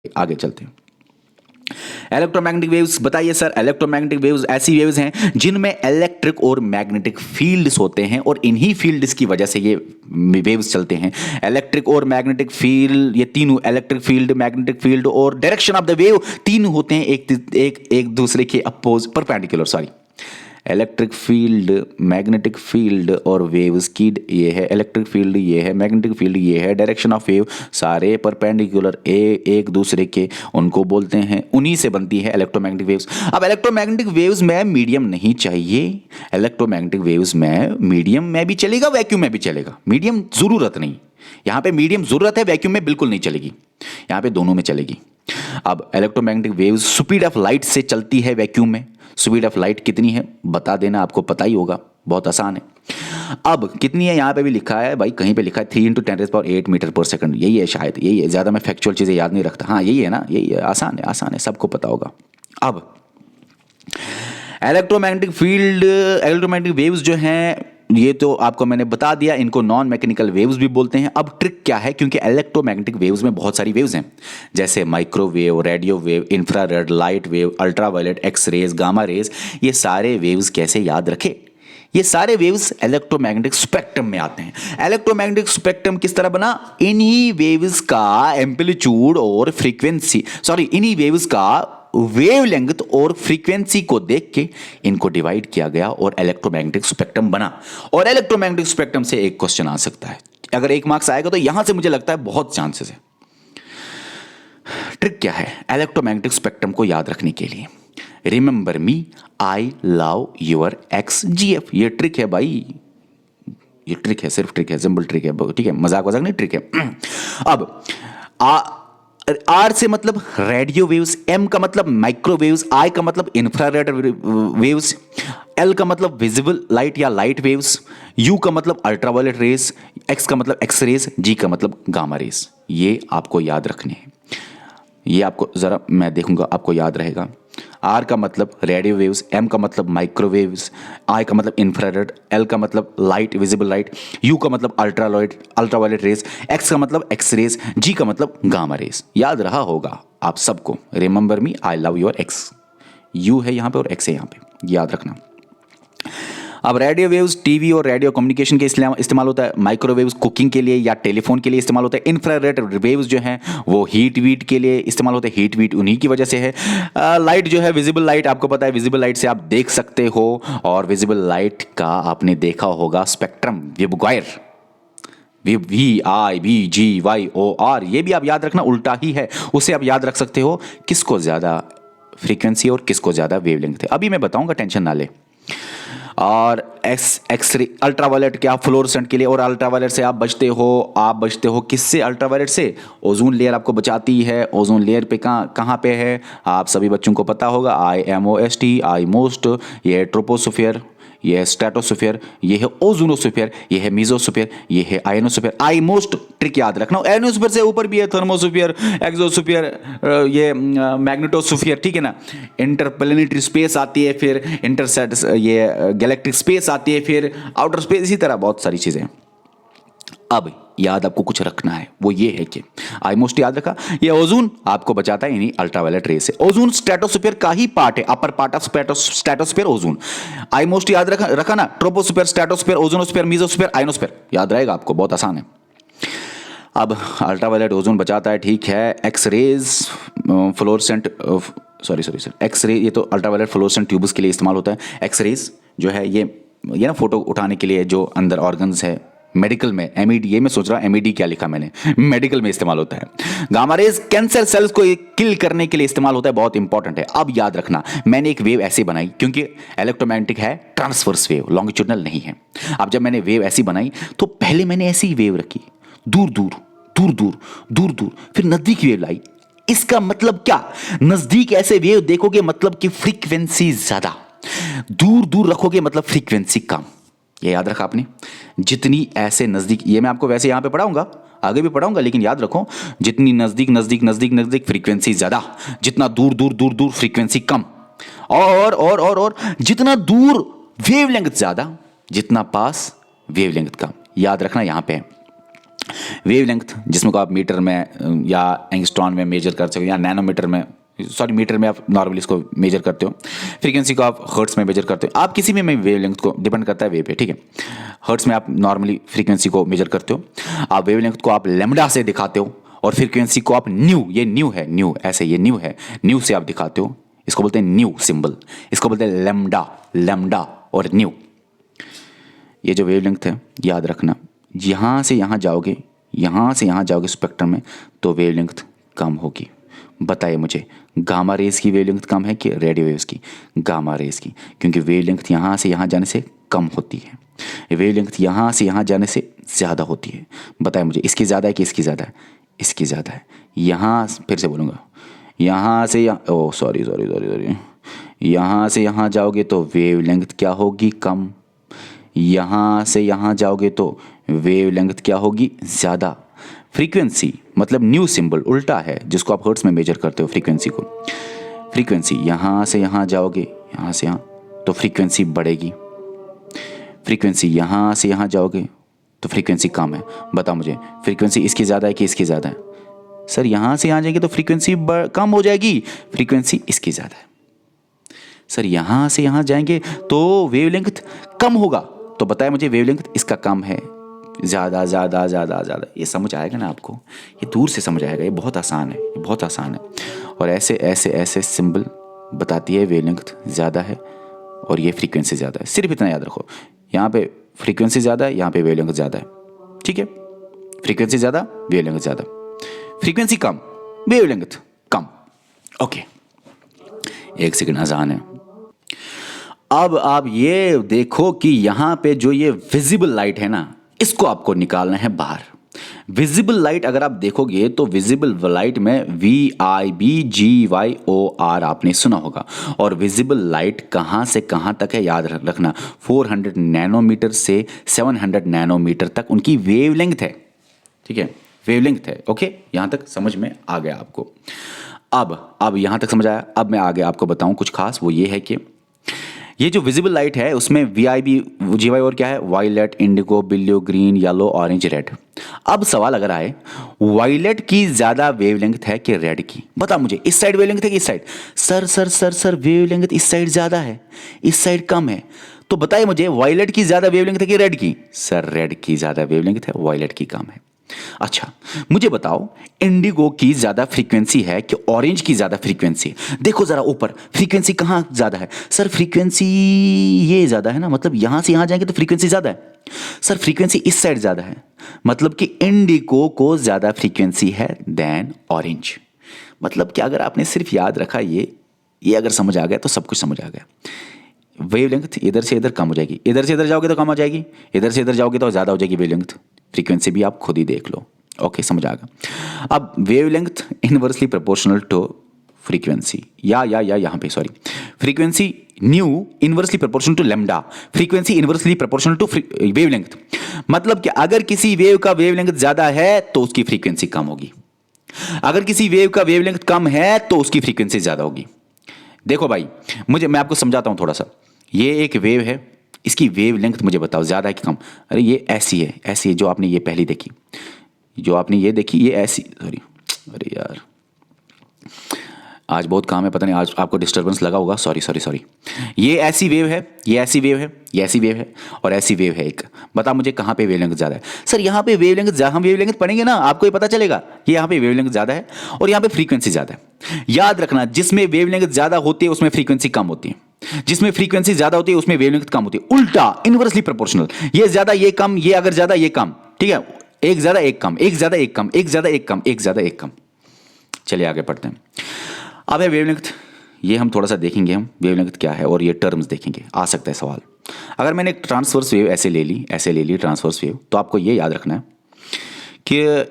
आगे चलते हैं। इलेक्ट्रोमैग्नेटिक वेव्स बताइए सर। इलेक्ट्रोमैग्नेटिक वेव्स ऐसी वेव्स हैं जिनमें इलेक्ट्रिक और मैग्नेटिक फील्ड्स होते हैं और इन्हीं फील्ड्स की वजह से ये वेव्स चलते हैं। इलेक्ट्रिक और मैग्नेटिक फील्ड, ये तीनों, इलेक्ट्रिक फील्ड, मैग्नेटिक फील्ड और डायरेक्शन ऑफ द वेव, तीनों होते हैं एक दूसरे के oppose, perpendicular, sorry. Electric field, magnetic field और वेव्स की, ये है इलेक्ट्रिक फील्ड, ये है मैग्नेटिक फील्ड, ये है डायरेक्शन ऑफ वेव, सारे परपेंडिकुलर एक दूसरे के, उनको बोलते हैं, उन्हीं से बनती है इलेक्ट्रोमैग्नेटिक वेव्स। अब इलेक्ट्रोमैग्नेटिक वेव्स में मीडियम नहीं चाहिए। इलेक्ट्रोमैग्नेटिक वेव्स में मीडियम में भी चलेगा, वैक्यूम में भी चलेगा, मीडियम जरूरत नहीं। यहां पे मीडियम जरूरत है, वैक्यूम में बिल्कुल नहीं चलेगी, यहां पे दोनों में चलेगी। अब electromagnetic waves speed of light से चलती है वैक्यूम में। स्पीड ऑफ लाइट कितनी है बता देना, आपको पता ही होगा, बहुत आसान है। अब कितनी है यहां पे भी लिखा है भाई, कहीं पे लिखा है 3 × 10⁸ मीटर पर सेकंड, यही है शायद, यही है। ज्यादा मैं फैक्चुअल चीजें याद नहीं रखता। हाँ यही है ना, यही है, आसान है, आसान है, सबको पता होगा। अब इलेक्ट्रोमैग्नेटिक फील्ड, इलेक्ट्रोमैग्नेटिक वेव्स जो हैं, ये तो आपको मैंने बता दिया, इनको नॉन मैकेनिकल वेव्स भी बोलते हैं। अब ट्रिक क्या है, क्योंकि इलेक्ट्रोमैग्नेटिक वेव्स में बहुत सारी वेव्स हैं, जैसे microwave, radio wave, infrared, light wave, ultraviolet, X rays, gamma rays. ये सारे वेव्स कैसे याद रखे? ये सारे वेव्स इलेक्ट्रोमैग्नेटिक स्पेक्ट्रम में आते हैं। इलेक्ट्रोमैग्नेटिक स्पेक्ट्रम किस तरह बना? इन्हीं वेव्स का एम्पलीट्यूड और फ्रीक्वेंसी, सॉरी, इन्हीं वेव्स का वेवलेंथ और फ्रीक्वेंसी को देख के इनको डिवाइड किया गया और इलेक्ट्रोमैग्नेटिक स्पेक्ट्रम बना। और इलेक्ट्रोमैग्नेटिक स्पेक्ट्रम से एक क्वेश्चन आ सकता है, अगर 1 मार्क्स आएगा तो यहां से मुझे लगता है बहुत चांसेस है। ट्रिक क्या है इलेक्ट्रोमैग्नेटिक स्पेक्ट्रम को याद रखने के लिए? Remember me, I love your XGF। ये ट्रिक है भाई, ये ट्रिक है, सिर्फ ट्रिक है, सिंपल ट्रिक है, ठीक है, मजाक वजाक नहीं, ट्रिक है। अब आर से मतलब रेडियो वेव्स, एम का मतलब माइक्रोवेव्स, आई का मतलब इंफ्रारेड वेव्स, एल का मतलब विजिबल लाइट या लाइट वेव्स, यू का मतलब अल्ट्रावायलेट रेस, एक्स का मतलब एक्स रेस, जी का मतलब गामा रेस। ये आपको याद रखने हैं, ये आपको जरा मैं देखूंगा आपको याद रहेगा। आर का मतलब रेडियो वेव्स, एम का मतलब माइक्रोवेव्स, आई का मतलब इंफ्रारेड, एल का मतलब लाइट, विजिबल लाइट, यू का मतलब अल्ट्रावायलेट रेस, एक्स का मतलब एक्स रेस, जी का मतलब गामा रेस। याद रहा होगा आप सबको। Remember me, I love your x. You है यहां पे और एक्स है यहां पे, याद रखना। अब रेडियो वेव्स टीवी और रेडियो कम्युनिकेशन के इस्तेमाल होता है, माइक्रोवेव्स कुकिंग के लिए या टेलीफोन के लिए इस्तेमाल होता है, इंफ्रारेड वेव्स जो हैं वो हीट वीट के लिए इस्तेमाल होते हैं, हीट वीट उन्हीं की वजह से है। लाइट जो है, विजिबल लाइट, आपको पता है विजिबल लाइट से आप देख सकते हो, और विजिबल लाइट का आपने देखा होगा स्पेक्ट्रम, वेवगाइड, VIGYOR, ये भी आप याद रखना, उल्टा ही है, उसे आप याद रख सकते हो किसको ज्यादा फ्रीक्वेंसी और किसको ज्यादा वेवलेंथ है। अभी मैं बताऊंगा, टेंशन ना ले। और एक्सरे अल्ट्रावायलेट क्या, फ्लोरोसेंट के लिए, और अल्ट्रावायलेट से आप बचते हो किससे? अल्ट्रावायलेट से ओजोन लेयर आपको बचाती है। ओजोन लेयर पे कहाँ पे है आप सभी बच्चों को पता होगा, IMOST, आई मोस्ट, ये है ट्रोपोस्फीयर, ये है स्ट्रेटोस्फीयर, ये है ओजोनोस्फीयर, ये है मेसोस्फीयर, ये है आयनोस्फीयर। आई मोस्ट ट्रिक याद रखना। आयनोस्फीयर से ऊपर भी है थर्मोस्फीयर, एक्सोस्फीयर, ये मैग्नेटोस्फीयर, ठीक है ना। इंटरप्लेनेटरी स्पेस आती है, फिर इंटरसेट, ये गैलेक्टिक स्पेस आती है, फिर आउटर स्पेस, इसी तरह बहुत सारी चीजें। अब याद आपको कुछ रखना है, वो ये है कि आई मोस्ट याद रखा, ये ओजोन आपको बचाता है इन्हीं अल्ट्रावायलेट रे से। ओजोन स्ट्रेटोस्फीयर का ही पार्ट है, upper part of stratosphere ozone. I most याद रखा ना, troposphere, stratosphere, ozonosphere, mesosphere, ionosphere, याद रहेगा आपको, बहुत आसान है। अब अल्ट्रावायलेट ओजोन बचाता है, ठीक है। X rays, fluorescent, sorry X ray, ये तो अल्ट्रावायलेट फ्लोरोसेंट ट्यूब्स के लिए इस्तेमाल होता है। एक्स रेज जो है ये ना फोटो उठाने के लिए, जो अंदर ऑर्गन्स है, मेडिकल में MED, ये मैं सोच रहा हूं MED क्या लिखा मैंने, मेडिकल में इस्तेमाल होता है। गामा रेज कैंसर सेल्स को किल करने के लिए इस्तेमाल होता है, बहुत इंपॉर्टेंट है। अब याद रखना, मैंने एक वेव ऐसी बनाई, क्योंकि इलेक्ट्रोमैग्नेटिक है, ट्रांसवर्स वेव, लॉन्गिट्यूडनल नहीं है। अब जब मैंने वेव ऐसी बनाई तो पहले मैंने ऐसी वेव रखी, दूर दूर दूर दूर दूर दूर, फिर नजदीक वेव लाई। इसका मतलब क्या? नजदीक ऐसे वेव देखोगे मतलब कि फ्रीक्वेंसी ज्यादा, दूर दूर रखोगे मतलब फ्रीक्वेंसी कम। ये याद रखा आपने। जितनी ऐसे नजदीक, ये मैं आपको वैसे यहां पे पढ़ाऊंगा, आगे भी पढ़ाऊंगा, लेकिन याद रखो, जितनी नजदीक नजदीक नजदीक नजदीक फ्रीक्वेंसी ज्यादा, जितना दूर दूर दूर दूर फ्रीक्वेंसी कम, और जितना दूर वेवलेंथ ज्यादा, जितना पास वेवलेंथ कम। याद रखना यहां पे वेवलेंथ जिसमें को आप मीटर में या एंगस्ट्रॉन में मेजर कर सकते हो, या नैनोमीटर में, सॉरी मीटर में आप नॉर्मली इसको मेजर करते हो। फ्रीक्वेंसी को आप हर्ट्स में मेजर करते हो। आप किसी में वेवलेंथ को, डिपेंड करता है वेव पे, ठीक है। हर्ट्स में आप नॉर्मली फ्रीक्वेंसी को मेजर करते हो। आप वेवलेंथ को आप लैम्डा से दिखाते हो, और फ्रीक्वेंसी को आप न्यू, ये न्यू है, न्यू ऐसे, ये न्यू है, न्यू से आप दिखाते हो। इसको बोलते हैं न्यू सिंबल, इसको बोलते हैं लैम्डा, लैम्डा और न्यू। ये जो वेवलेंथ है याद रखना, यहाँ से यहाँ जाओगे, यहाँ से यहाँ जाओगे स्पेक्ट्रम में, तो वेवलेंथ कम होगी। बताइए मुझे, गामा रेज की वेवलेंथ कम है कि रेडियो वेव्स की? गामा रेज की, क्योंकि वेवलेंथ यहाँ से यहाँ जाने से कम होती है, वेवलेंथ यहाँ से यहाँ जाने से ज़्यादा होती है। बताइए मुझे, इसकी ज़्यादा है कि इसकी ज़्यादा है? इसकी ज़्यादा है। यहाँ फिर से बोलूँगा, यहाँ से यहाँ, ओ सॉरी सॉरी सॉरी सॉरी, यहाँ से यहाँ जाओगे तो वेवलेंथ क्या होगी? कम। यहाँ से यहाँ जाओगे तो वेवलेंथ क्या होगी? ज़्यादा। फ्रीक्वेंसी मतलब न्यू सिंबल उल्टा है, जिसको आप हर्ट्स में मेजर करते हो फ्रीक्वेंसी को। फ्रीक्वेंसी यहाँ से यहाँ जाओगे, यहाँ से यहाँ, तो फ्रीक्वेंसी बढ़ेगी। फ्रीक्वेंसी यहाँ से यहाँ जाओगे तो फ्रीक्वेंसी कम है। बताओ मुझे, फ्रीक्वेंसी इसकी ज़्यादा है कि इसकी ज़्यादा है? सर यहाँ से यहाँ जाएंगे तो फ्रीक्वेंसी कम हो जाएगी, फ्रीक्वेंसी इसकी ज़्यादा है। सर यहाँ से यहाँ जाएंगे तो वेवलेंथ कम होगा, तो बताए मुझे वेवलेंथ इसका कम है, ज़्यादा ज़्यादा ज़्यादा ज़्यादा। ये समझ आएगा ना आपको? ये दूर से समझ आएगा, ये बहुत आसान है, ये बहुत आसान है। और ऐसे ऐसे ऐसे सिंबल बताती है वेवलेंथ ज़्यादा है और ये फ्रीक्वेंसी ज़्यादा है। सिर्फ इतना याद रखो, यहाँ पे फ्रीक्वेंसी ज़्यादा है, यहाँ पे वेवलेंथ ज़्यादा है, ठीक है। फ्रीक्वेंसी ज़्यादा, वेवलेंथ ज़्यादा, फ्रीक्वेंसी कम, वेवलेंथ कम। ओके, एक सेकंड, अजान है। अब आप ये देखो कि यहाँ पे जो ये विजिबल लाइट है ना, इसको आपको निकालना है बाहर। विजिबल लाइट अगर आप देखोगे तो विजिबल लाइट में VIBGYOR आपने सुना होगा। और विजिबल लाइट कहाँ से कहाँ तक है याद रखना, 400 नैनोमीटर से 700 नैनोमीटर तक उनकी वेवलेंथ है, ठीक है, वेवलेंथ है। ओके, यहाँ तक समझ में आ गया आपको? अब यहाँ तक समझ आया। अब मैं आगे आपको बताऊँ कुछ खास, वो ये है कि ये जो विजिबल लाइट है उसमें VIBGYOR क्या है? Violet, indigo, blue, green, yellow, orange, red. अब सवाल अगर आए, वायलेट की ज्यादा वेवलेंथ है कि रेड की? बता मुझे, इस साइड वेवलेंथ है कि इस side? Sir sir sir sir wavelength इस साइड ज्यादा है, इस साइड कम है। तो बताइए मुझे, वायलेट की ज्यादा वेवलेंथ है कि रेड की? सर रेड की ज्यादा वेवलेंथ है, वायलेट की कम है। अच्छा, मुझे बताओ, इंडिगो की ज्यादा फ्रीक्वेंसी है कि ऑरेंज की ज्यादा फ्रीक्वेंसी? देखो जरा ऊपर, फ्रीक्वेंसी कहां ज्यादा है? सर फ्रीक्वेंसी ये ज्यादा है ना, मतलब यहां से यहां जाएंगे तो फ्रीक्वेंसी ज्यादा है। सर फ्रीक्वेंसी इस साइड ज्यादा है, मतलब कि इंडिगो को ज्यादा फ्रीक्वेंसी है देन ऑरेंज। मतलब कि अगर आपने सिर्फ याद रखा ये अगर समझ आ गया तो सब कुछ समझ आ गया। वेवलेंथ इधर से इधर कम हो जाएगी, इधर से इधर जाओगे तो कम हो जाएगी, इधर से इधर जाओगे तो ज़्यादा हो जाएगी वेवलेंथ। फ्रीक्वेंसी भी आप खुद ही देख लो। ओके, समझ आ गया। अब wavelength inversely proportional to frequency, या यहाँ पे sorry, frequency nu inversely proportional to lambda, frequency inversely proportional to wavelength. मतलब कि अगर किसी वेव का वेवलेंथ ज़्यादा है तो उसकी फ्रीक्वेंसी कम होगी, अगर किसी वेव का वेवलेंथ कम है तो उसकी फ्रीक्वेंसी ज़्यादा होगी। देखो भाई, मैं आपको समझाता हूं थोड़ा सा। ये एक वेव है, इसकी वेव लेंथ मुझे बताओ ज़्यादा है कि कम? अरे ये ऐसी है जो आपने ये पहली देखी, जो आपने ये देखी, ये ऐसी, सॉरी, अरे यार आज बहुत काम है, पता नहीं आज आपको डिस्टर्बेंस लगा होगा, सॉरी। ये ऐसी वेव है, ये ऐसी वेव है, ये ऐसी वेव है और ऐसी वेव है एक। बता मुझे कहाँ पे वेवलेंथ ज़्यादा है? सर यहाँ पे वेवलेंथ, हम वेवलेंथ पढ़ेंगे ना, आपको ये पता चलेगा कि यहाँ पे वेवलेंथ ज़्यादा है और यहाँ पे फ्रीक्वेंसी ज़्यादा है। याद रखना, जिसमें वेवलेंथ ज़्यादा होती है उसमें फ्रीक्वेंसी कम होती है, जिसमें फ्रीक्वेंसी ज़्यादा होती है उसमें वेवलेंथ कम होती है। उल्टा, इनवर्सली प्रोपोर्शनल, ये ज़्यादा ये कम, ये अगर ज़्यादा ये कम, ठीक है, एक ज़्यादा एक कम, एक ज़्यादा एक कम, एक ज़्यादा एक कम, एक ज़्यादा एक कम। चलिए आगे पढ़ते हैं। अब है वेवलेंथ, ये हम थोड़ा सा देखेंगे, हम वेवलेंथ क्या है और ये टर्म्स देखेंगे। आ सकता है सवाल, अगर मैंने एक ट्रांसवर्स वेव ऐसे ले ली ट्रांसवर्स वेव, तो आपको ये याद रखना है कि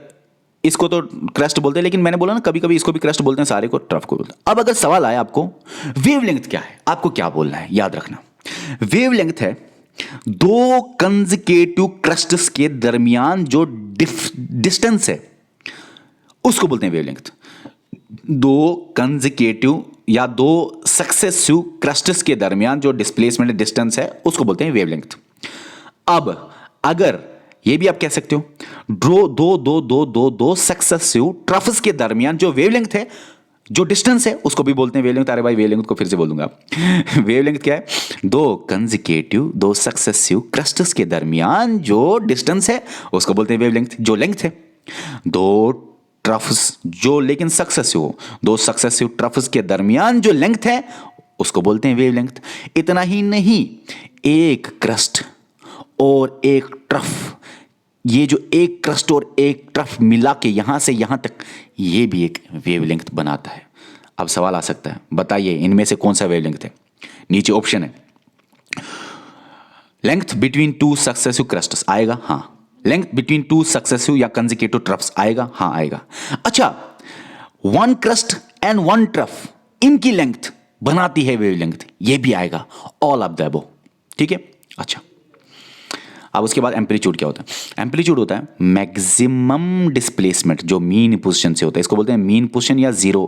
इसको तो क्रस्ट बोलते हैं, लेकिन मैंने बोला ना कभी कभी इसको भी क्रस्ट बोलते हैं, सारे को ट्रफ को बोलते हैं। अब अगर सवाल आया आपको वेवलेंथ क्या है, आपको क्या बोलना है? याद रखना, वेवलेंथ है दो कंसेक्यूटिव क्रस्ट्स के दरमियान जो डिस्टेंस है उसको बोलते हैं वेवलेंथ। दो कंसेक्यूटिव या दो सक्सेसिव क्रस्ट्स के दरमियान जो डिस्प्लेसमेंट डिस्टेंस है उसको बोलते हैं वेवलेंथ। अब अगर ये भी आप कह सकते हो दो सक्सेसिव ट्रफ्स के दरमियान जो वेवलेंथ है, जो डिस्टेंस है, उसको भी बोलते हैं वेवलेंथ। अरे भाई वेवलेंथ को फिर से बोल दूंगा। वेवलेंथ क्या है? दो सक्सेसिव क्रस्ट्स के दरमियान जो डिस्टेंस है उसको बोलते हैं वेवलेंथ। जो लेंथ है दो ट्रफ्स जो लेकिन सक्सेसिव हो, दो सक्सेसिव ट्रफ्स के दरमियान जो लेंथ है उसको बोलते हैं वेवलेंथ। इतना ही नहीं, एक क्रस्ट और एक ट्रफ, ये जो एक क्रस्ट और एक ट्रफ मिला के यहां से यहां तक, ये भी एक वेवलेंथ बनाता है। अब सवाल आ सकता है, बताइए इनमें से कौन सा वेवलेंथ है? नीचे ऑप्शन है, length between two successive crusts आएगा, हाँ। लेंथ बिटवीन टू सक्सेसिव या कंसेक्यूटिव ट्रफ्स आएगा, हाँ आएगा। अच्छा, one crust and one trough, इनकी लेंथ बनाती है वेवलेंथ, ये भी आएगा। ऑल ऑफ द अबव, ठीक है। अच्छा, अब उसके बाद एम्पलीट्यूड क्या होता है? एम्पलीट्यूड होता है मैक्सिमम डिस्प्लेसमेंट जो मीन पोजीशन से होता है। इसको बोलते हैं मीन पोजीशन या जीरो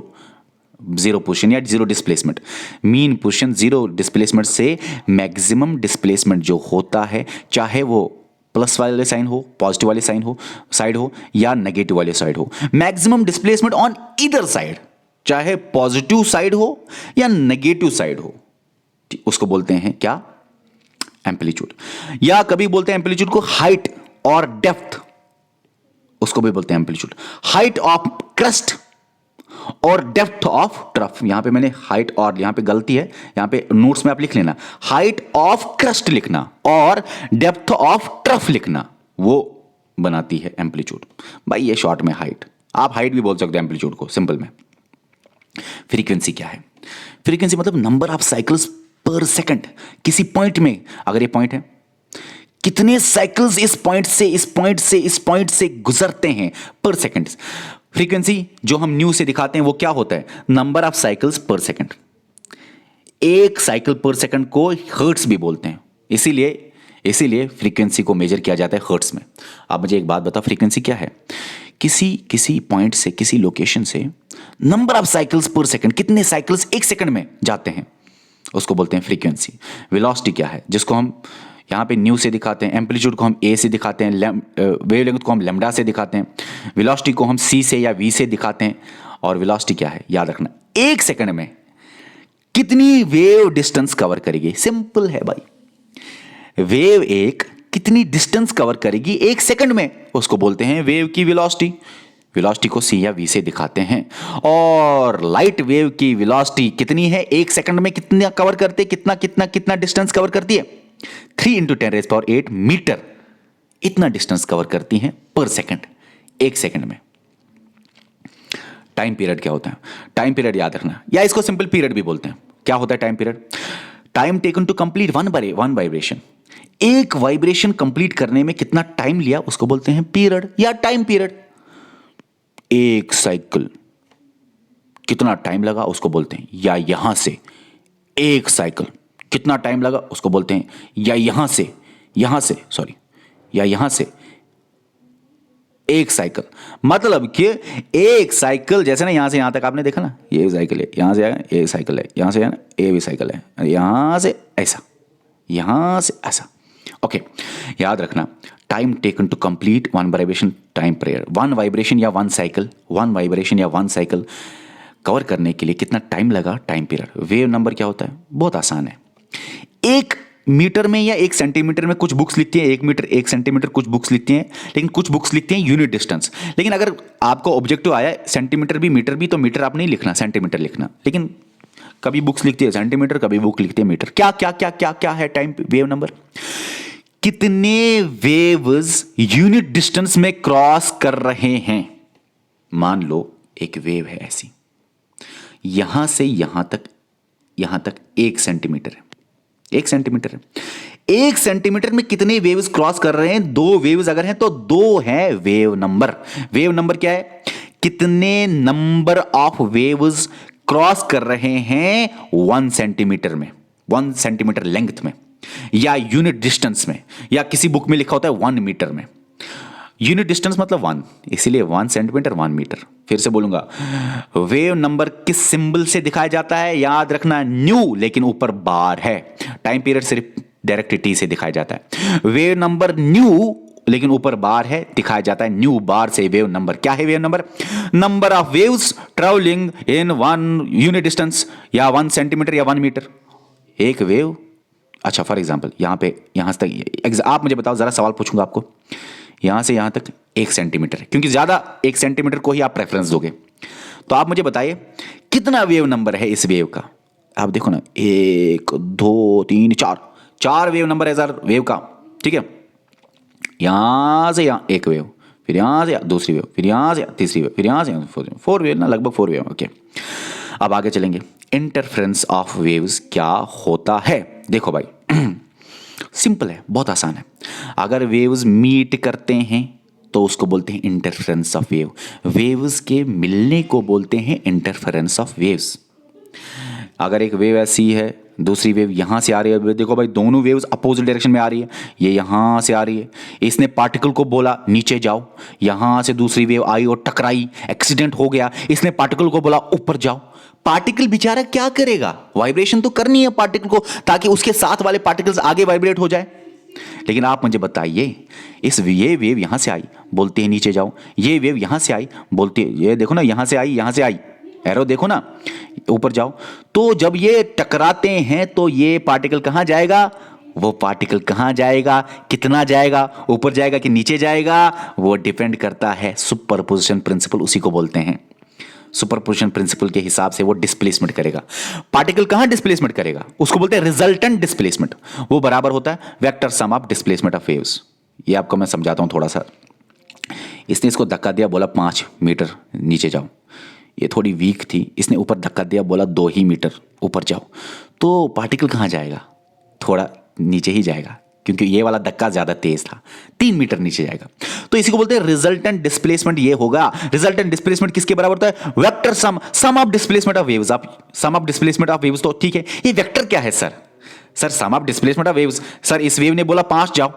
पोजीशन या zero displacement. Mean position zero displacement से मैक्सिमम डिस्प्लेसमेंट जो होता है, चाहे वो प्लस वाले साइन हो, पॉजिटिव वाले साइड हो या नेगेटिव वाले साइड हो, maximum displacement on either side, चाहे पॉजिटिव साइड हो या नेगेटिव साइड हो, उसको बोलते हैं क्या? एम्पलीट्यूड। या कभी बोलते हैं एम्पलीट्यूड को हाइट और डेप्थ, उसको भी बोलते हैं एम्पलीट्यूड। हाइट ऑफ क्रस्ट और डेप्थ ऑफ ट्रफ। यहां पे मैंने हाइट और, यहां पे गलती है, यहां पे नोट्स में आप लिख लेना हाइट ऑफ क्रस्ट लिखना और डेप्थ ऑफ ट्रफ लिखना, वो बनाती है एम्पलीट्यूड। भाई ये शॉर्ट में हाइट, आप हाइट भी बोल सकते हैं एम्पलीट्यूड को सिंपल में। फ्रीक्वेंसी क्या है? फ्रीक्वेंसी मतलब नंबर ऑफ साइकिल्स पर सेकंड। किसी पॉइंट में, अगर ये पॉइंट है, कितने साइकिल्स इस पॉइंट से इस पॉइंट से इस पॉइंट से गुजरते हैं पर सेकंड। फ्रीक्वेंसी जो हम न्यू से दिखाते हैं वो क्या होता है? नंबर ऑफ साइकिल्स पर सेकंड। एक साइकिल पर सेकंड को हर्ट्स भी बोलते हैं, इसीलिए फ्रीक्वेंसी को मेजर किया जाता है हर्ट्स में। आप मुझे एक बात बताओ, फ्रीक्वेंसी क्या है? किसी पॉइंट से, किसी लोकेशन से नंबर ऑफ साइकिल्स पर सेकंड, कितने साइकिल्स एक सेकंड में जाते हैं, उसको बोलते हैं फ्रीक्वेंसी। वेलोसिटी क्या है? जिसको हम यहाँ पे न्यू से दिखाते हैं, एम्पलीट्यूड को हम ए से दिखाते हैं, वेवलेंथ को हम लैम्डा से दिखाते हैं, वेलोसिटी को हम सी से या वी से दिखाते हैं। और वेलोसिटी क्या है? याद रखना, एक सेकंड में कितनी वेव डिस्टेंस कवर करेगी। सिंपल है भाई, वेव एक कितनी डिस्टेंस कवर करेगी एक सेकंड में, उसको बोलते हैं वेव की वेलोसिटी। वेलोसिटी को सी या वी से दिखाते हैं। और लाइट वेव की वेलोसिटी कितनी है? एक सेकंड में कितना कवर करते, कितना डिस्टेंस कवर करती है? 3 × 10⁸ मीटर, इतना डिस्टेंस कवर करती हैं पर सेकंड, एक सेकंड में। टाइम पीरियड क्या होता है? टाइम पीरियड याद रखना, या इसको सिंपल पीरियड भी बोलते हैं। क्या होता है time period? Time taken to complete one vibration. एक वाइब्रेशन कंप्लीट करने में कितना टाइम लिया उसको बोलते हैं पीरियड या टाइम पीरियड। एक साइकिल कितना टाइम लगा उसको बोलते हैं, या यहां से एक साइकिल कितना टाइम लगा उसको बोलते हैं, या यहां से एक साइकिल। मतलब कि एक साइकिल जैसे ना, यहां से यहां तक आपने देखा ना, ये साइकिल है, यहां से एक साइकिल है, यहां से ये भी साइकिल है, यहां से ऐसा, यहां से ऐसा। ओके, याद रखना, time taken to complete one vibration time period. One vibration या वन साइकिल कवर करने के लिए कितना टाइम लगा, टाइम पीरियड। वेव नंबर क्या होता है? बहुत आसान है। एक मीटर में या एक सेंटीमीटर में कुछ बुक्स लिखती हैं 1 मीटर 1 सेंटीमीटर, कुछ बुक्स लिखती हैं, लेकिन कुछ बुक्स लिखती हैं यूनिट डिस्टेंस। लेकिन अगर आपको ऑब्जेक्टिव आया सेंटीमीटर भी मीटर भी, तो मीटर आप नहीं लिखना, सेंटीमीटर लिखना। लेकिन कभी बुक्स लिखती है सेंटीमीटर, कभी बुक लिखती है मीटर। क्या है टाइम वेव नंबर? कितने वेव्स यूनिट डिस्टेंस में क्रॉस कर रहे हैं। मान लो एक वेव है ऐसी, यहां से यहां तक 1 सेंटीमीटर है, 1 सेंटीमीटर है। 1 सेंटीमीटर में कितने वेव्स क्रॉस कर रहे हैं? 2 वेव्स अगर हैं तो 2 है वेव नंबर। वेव नंबर क्या है? कितने नंबर ऑफ वेव्स क्रॉस कर रहे हैं 1 सेंटीमीटर में, 1 सेंटीमीटर लेंथ में, या यूनिट डिस्टेंस में, या किसी बुक में लिखा होता है 1 मीटर में। यूनिट डिस्टेंस मतलब 1, इसीलिए 1 सेंटीमीटर 1 मीटर। फिर से बोलूंगा, वेव नंबर किस सिंबल से दिखाया जाता है? याद रखना, न्यू, लेकिन ऊपर बार है। टाइम पीरियड सिर्फ डायरेक्ट टी से दिखाया जाता है। वेव नंबर न्यू लेकिन ऊपर बार है, दिखाया जाता है न्यू बार से वेव नंबर। क्या है wave number? Number of waves travelling in 1 unit distance, या 1 सेंटीमीटर या 1 मीटर। एक वेव, अच्छा फॉर एग्जांपल यहां पे यहां तक आप मुझे बताओ, जरा सवाल पूछूंगा आपको, यहां से यहां तक 1 सेंटीमीटर है, क्योंकि ज्यादा 1 सेंटीमीटर को ही आप प्रेफरेंस दोगे। तो आप मुझे बताइए कितना वेव नंबर है इस वेव का। आप देखो ना, 1 2 3 4 वेव नंबर है सर वेव का, ठीक है। यहां से यहां एक वेव, फिर यहां से दूसरी वेव, फिर यहां से तीसरी वेव, फिर यहां से 4 वेव ना, लगभग 4 वेव। ओके, अब आगे चलेंगे। इंटरफेरेंस ऑफ वेव्स क्या होता है? देखो भाई सिंपल है, बहुत आसान है। अगर वेव्स मीट करते हैं तो उसको बोलते हैं इंटरफेरेंस ऑफ वेव। वेव्स के मिलने को बोलते हैं इंटरफेरेंस ऑफ वेव्स। अगर एक वेव ऐसी है, दूसरी वेव यहां से आ रही है, देखो भाई दोनों वेव्स अपोजिट डायरेक्शन में आ रही है, ये यहां से आ रही है, इसने पार्टिकल को बोला नीचे जाओ, यहां से दूसरी वेव आई और टकराई, एक्सीडेंट हो गया, इसने पार्टिकल को बोला ऊपर जाओ। पार्टिकल बेचारा क्या करेगा? वाइब्रेशन तो करनी है पार्टिकल को, ताकि उसके साथ वाले पार्टिकल्स आगे वाइब्रेट हो जाए। लेकिन आप मुझे बताइए, ये वेव यहां से आई, बोलते हैं नीचे जाओ, ये वेव यहां से आई, बोलते हैं, ये देखो ना यहां से आई, एरो देखो ना, ऊपर जाओ। तो जब ये टकराते हैं तो ये पार्टिकल कहां जाएगा? वो पार्टिकल कहां जाएगा, कितना जाएगा, ऊपर जाएगा कि नीचे जाएगा, वो डिपेंड करता है सुपरपोजिशन प्रिंसिपल, उसी को बोलते हैं। सुपरपोजिशन प्रिंसिपल के हिसाब से वो डिस्प्लेसमेंट करेगा। पार्टिकल कहां डिस्प्लेसमेंट करेगा? उसको बोलते हैं रिजल्टेंट डिस्प्लेसमेंट। वो बराबर होता है vector sum of displacement of waves. ये आपको मैं समझाता हूं थोड़ा सा। इसने इसको धक्का दिया, बोला 5 मीटर नीचे जाओ, ये थोड़ी वीक थी, इसने ऊपर धक्का दिया, बोला 2 ही मीटर ऊपर जाओ, तो पार्टिकल कहां जाएगा? थोड़ा नीचे ही जाएगा, क्योंकि ये वाला धक्का ज्यादा तेज था, 3 मीटर नीचे जाएगा। तो इसी को बोलते हैं रिजल्टेंट डिस्प्लेसमेंट। ये होगा रिजल्टेंट डिस्प्लेसमेंट किसके बराबर होता है? Vector sum of displacement of waves. आप sum of displacement of waves, तो ठीक है, ये वेक्टर क्या है sir? Sum of displacement of waves. Sir इस वेव ने बोला 5 जाओ,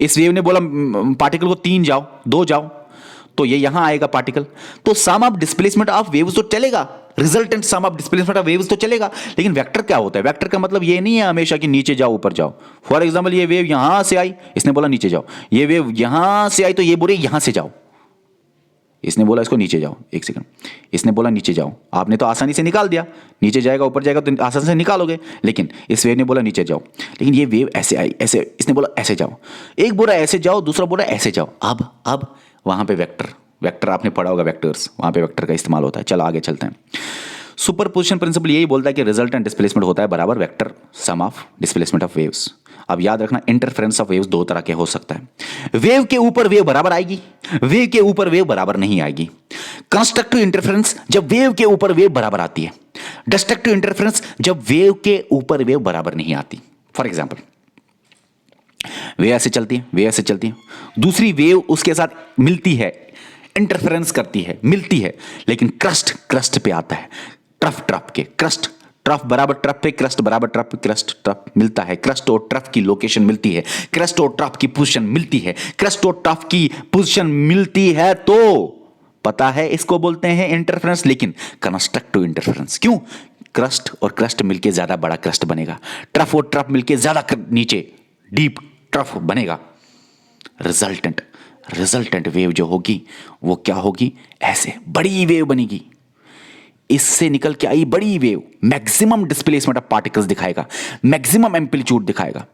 इस वेव ने बोला पार्टिकल को 3 जाओ, 2 जाओ, तो ये यहां आएगा पार्टिकल। तो sum of displacement of waves तो चलेगा, resultant sum of displacement of waves तो चलेगा। लेकिन वेक्टर क्या होता है? वेक्टर का मतलब ये नहीं है हमेशा कि नीचे जाओ ऊपर जाओ। फॉर एग्जांपल ये वेव यहां से आई, इसने बोला नीचे जाओ, ये वेव यहां से आई तो ये बोले यहां से जाओ, इसने बोला इसको नीचे जाओ। एक सेकंड, इसने बोला नीचे जाओ, आपने तो आसानी से निकाल दिया, नीचे जाएगा ऊपर जाएगा तो आसानी से निकालोगे। लेकिन इस वेव ने बोला नीचे जाओ, लेकिन ये वेव ऐसे आई, ऐसे, इसने बोला ऐसे जाओ, एक बोला ऐसे जाओ, दूसरा बोला ऐसे जाओ। अब वहां पे वेक्टर आपने पढ़ा होगा, वेक्टर्स, वहां पे वेक्टर का इस्तेमाल होता है। चलो आगे चलते हैं। सुपरपोजिशन प्रिंसिपल यही बोलता है कि रिजल्टेंट डिस्प्लेसमेंट होता है बराबर vector sum of displacement of waves. अब याद रखना, इंटरफेरेंस ऑफ वेव्स 2 तरह के हो सकता है। वेव के ऊपर वेव बराबर आएगी, वेव के ऊपर वेव बराबर नहीं आएगी। कंस्ट्रक्टिव इंटरफेरेंस जब वेव के ऊपर वेव बराबर आती है, डिस्ट्रक्टिव इंटरफेरेंस जब वेव के ऊपर वेव बराबर नहीं आती। फॉर एग्जाम्पल वेव ऐसे चलती है, वेव ऐसे चलती है, दूसरी वेव उसके साथ मिलती है, इंटरफेरेंस करती है, मिलती है, लेकिन क्रस्ट पे आता है, ट्रफ के, ट्रफ बराबर ट्रफ पे, क्रस्ट बराबर ट्रफ पे, क्रस्ट ट्रफ मिलता है, क्रस्ट और ट्रफ की लोकेशन मिलती है, क्रस्ट और ट्रफ की पोजीशन मिलती है, क्रस्ट और ट्रफ की पोजीशन मिलती है, तो पता है इसको बोलते हैं इंटरफेरेंस। लेकिन कंस्ट्रक्टिव इंटरफेरेंस क्यों? क्रस्ट और क्रस्ट मिलके ज्यादा बड़ा क्रस्ट बनेगा, ट्रफ और ट्रफ मिलके ज्यादा नीचे डीप ट्रफ बनेगा। रिजल्टेंट वेव जो होगी वो क्या होगी? ऐसे बड़ी वेव बनेगी, इससे निकल के आई बड़ी wave maximum displacement of particles दिखाएगा, मैक्सिमम एम्पलीट्यूड दिखाएगा।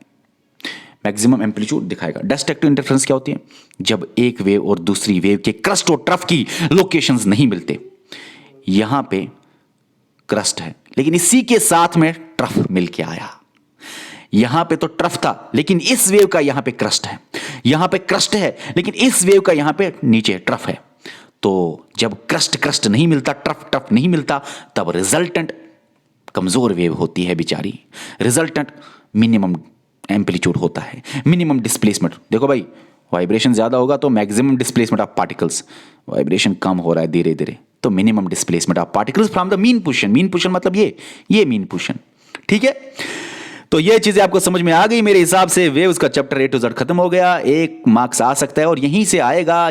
डिस्ट्रक्टिव इंटरफेरेंस क्या होती है? जब एक वेव और दूसरी वेव के क्रस्ट और ट्रफ की लोकेशंस नहीं मिलते। यहां पे क्रस्ट है, लेकिन इसी के साथ में ट्रफ मिलके आया, यहां पे तो ट्रफ था, लेकिन इस वेव का यहां पे क्रस्ट है, यहां पे क्रस्ट है, लेकिन इस वेव का यहां पे नीचे ट्रफ है। तो जब क्रस्ट नहीं मिलता, ट्रफ नहीं मिलता, तब रिजल्टेंट कमजोर वेव होती है बेचारी। रिजल्टेंट मिनिमम एम्पलीट्यूड होता है, मिनिमम डिस्प्लेसमेंट। देखो भाई, वाइब्रेशन ज्यादा होगा तो maximum displacement of particles, vibration कम हो रहा है धीरे धीरे, तो minimum displacement of particles from the mean position. Mean position मतलब ये मीन पोजीशन, ठीक है। तो ये चीजें आपको समझ में आ गई मेरे हिसाब से। वेव्स का चैप्टर A to Z खत्म हो गया। 1 मार्क्स आ सकता है और यहीं से आएगा।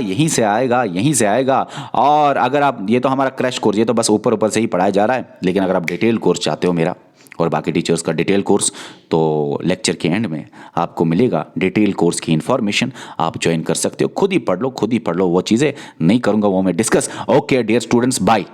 और अगर आप, ये तो हमारा क्रैश कोर्स, ये तो बस ऊपर से ही पढ़ाया जा रहा है, लेकिन अगर आप डिटेल कोर्स चाहते हो मेरा, और बाकी टीचर्स का डिटेल कोर्स। तो लेक्चर के एंड में आपको मिलेगा डिटेल कोर्स की इन्फॉर्मेशन, आप ज्वाइन कर सकते हो। खुद ही पढ़ लो, खुद ही पढ़ लो, वो चीज़ें नहीं करूँगा वो मैं discuss. Okay dear students, bye.